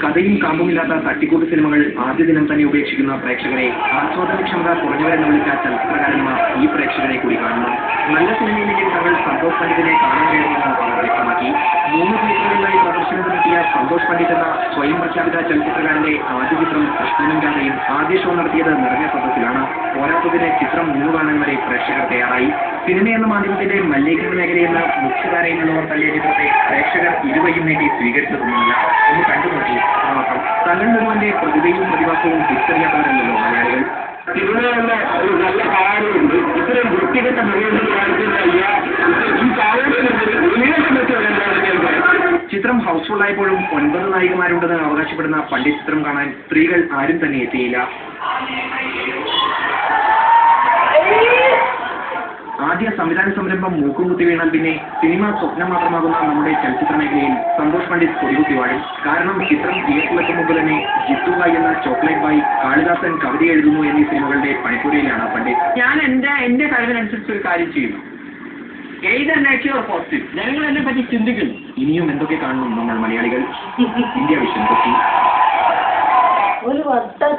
കഥയും കാമ്പുമില്ലാത്ത തട്ടിക്കൂട്ട് സിനിമകൾ ആദ്യ ദിനം തന്നെ ഉപേക്ഷിക്കുന്ന പ്രേക്ഷകരെ ആസ്വാദനക്ഷമത കുറഞ്ഞവരെന്ന് വിളിച്ച ചലച്ചിത്രകാരന്മാർ ഈ പ്രേക്ഷകരെ കൂടി കാണുന്നു. നല്ല സിനിമയിലേക്ക് തങ്ങൾ സന്തോഷ് പണ്ഡിറ്റിനെ കാണാൻ കഴിയുമെന്ന് അവർ വ്യക്തമാക്കി. 3 തിയേറ്ററുകളിലായി പ്രദർശനത്തിനെത്തിയ സന്തോഷ് പണ്ഡിറ്റ് എന്ന സ്വയം പ്രഖ്യാപിത ചലച്ചിത്രകാരന്റെ ആദ്യ ചിത്രം കൃഷ്ണനും രാധയും ആദ്യ ഷോ നടത്തിയത് നിറഞ്ഞ സദസ്സിലാണ്. പോരാത്തതിന് ചിത്രം 3 കാണാൻ വരെ പ്രേക്ഷകർ തയ്യാറായി. സിനിമ എന്ന മാധ്യമത്തിന്റെ മല്ലേഖന മേഖലയെന്ന് മുഖ്യധാരയിലുള്ളവർ തള്ളിയ ചിത്രത്തെ പ്രേക്ഷകർ ഇരുവയും വേണ്ടി സ്വീകരിച്ചതൊന്നുമല്ല. ഒന്ന് കണ്ടുനോക്കി മാത്രം. തങ്ങൾ നിർമ്മാന്റെ പ്രതിഭയും പ്രതിഭാസവും തിരിച്ചറിയാത്തവരല്ലോ മലയാളികൾ. സിനിമയുള്ള ഒരു നല്ല കാര്യമുണ്ട്. ഇത്രയും വൃത്തികെട്ട മൃഗങ്ങൾ കാണിച്ചില്ല. ചിത്രം ഹൗസ്ഫുൾ ആയപ്പോഴും 9 നായികമാരുണ്ടെന്ന് അവകാശപ്പെടുന്ന പണ്ഡിറ്റ് ചിത്രം കാണാൻ സ്ത്രീകൾ ആരും തന്നെ എത്തിയില്ല. ആദ്യ സംവിധാന സംരംഭം മൂക്കും കുത്തി വീണാൽ പിന്നെ സിനിമ സ്വപ്നം മാത്രമാകുന്ന നമ്മുടെ ചലച്ചിത്ര മേഖലയിൽ സന്തോഷ് പണ്ഡിറ്റ് കൊടികുത്തി വാഴും. കാരണം ചിത്രം തിയേറ്ററിലെത്തും മുമ്പ് തന്നെ ജിത്തു ബായ് എന്ന ചോക്ലേറ്റ് ബായ്, കാളിദാസൻ കവിത എഴുതുന്നു എന്നീ സിനിമകളുടെ പണിപ്പുരയിലാണ് പണ്ഡിറ്റ്. ഞാൻ എന്റെ കഴിവിനനുസരിച്ച് ഒരു കാര്യം ചെയ്യുന്നു. ഏതർ നെഗറ്റീവ് ഓർ പോസിറ്റീവ്, ജനങ്ങൾ എന്നെ പറ്റി ചിന്തിക്കുന്നു. ഇനിയും എന്തൊക്കെ കാണണം നമ്മൾ മലയാളികൾ. India vision Kochi. ഒരു വർഷം